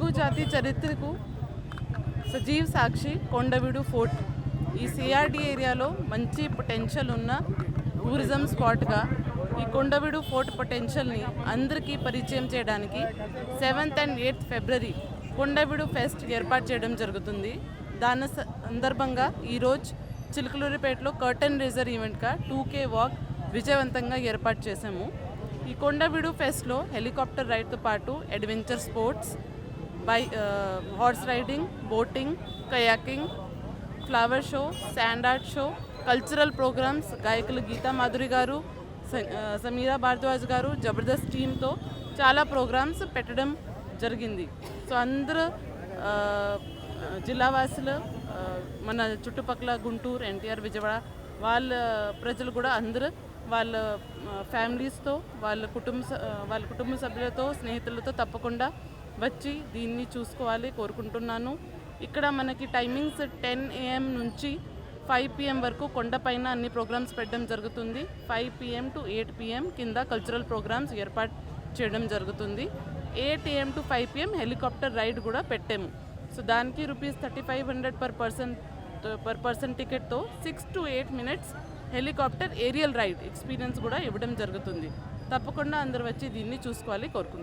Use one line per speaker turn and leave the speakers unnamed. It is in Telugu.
తెలుగు జాతి చరిత్రకు సజీవ సాక్షి కొండవీడు ఫోర్ట్. ఈ సిఆర్డి ఏరియాలో మంచి పొటెన్షియల్ ఉన్న టూరిజం స్పాట్గా ఈ కొండవీడు ఫోర్ట్ పొటెన్షియల్ని అందరికీ పరిచయం చేయడానికి 7th and 8th February Kondaveedu pest ఏర్పాటు చేయడం జరుగుతుంది. దాని సందర్భంగా ఈరోజు చిలుకలూరిపేటలో కర్టన్ రేజర్ ఈవెంట్గా 2K వాక్ విజయవంతంగా ఏర్పాటు చేశాము. ఈ కొండవీడు ఫెస్ట్లో హెలికాప్టర్ రైడ్తో పాటు adventure sports, horse riding, boating, kayaking, flower show, sand art show, cultural programs, గాయకులు గీతా మాధురి గారు, సమీరా భారద్వాజ్ గారు, జబర్దస్త్ టీంతో చాలా ప్రోగ్రామ్స్ పెట్టడం జరిగింది. సో అందరూ జిల్లావాసులు, మన చుట్టుపక్కల గుంటూరు, ఎన్టీఆర్, విజయవాడ వాళ్ళ ప్రజలు కూడా అందరూ వాళ్ళ ఫ్యామిలీస్తో, వాళ్ళ కుటుంబ సభ్యులతో, స్నేహితులతో తప్పకుండా వచ్చి దీన్ని చూసుకోవాలి కోరుకుంటున్నాను. ఇక్కడ మనకి టైమింగ్స్ 10 AM నుంచి 5 PM వరకు కొండపైన అన్ని ప్రోగ్రామ్స్ పెట్టడం జరుగుతుంది. 5 PM to 8 PM కింద కల్చరల్ ప్రోగ్రామ్స్ ఏర్పాటు చేయడం జరుగుతుంది. 8 AM to 5 PM helicopter ride కూడా పెట్టాము. సో దానికి ₹3500 per person టికెట్తో 6 to 8 minutes helicopter aerial ride experience కూడా ఇవ్వడం జరుగుతుంది. తప్పకుండా అందరూ వచ్చి దీన్ని చూసుకోవాలి కోరుకుంటున్నాను.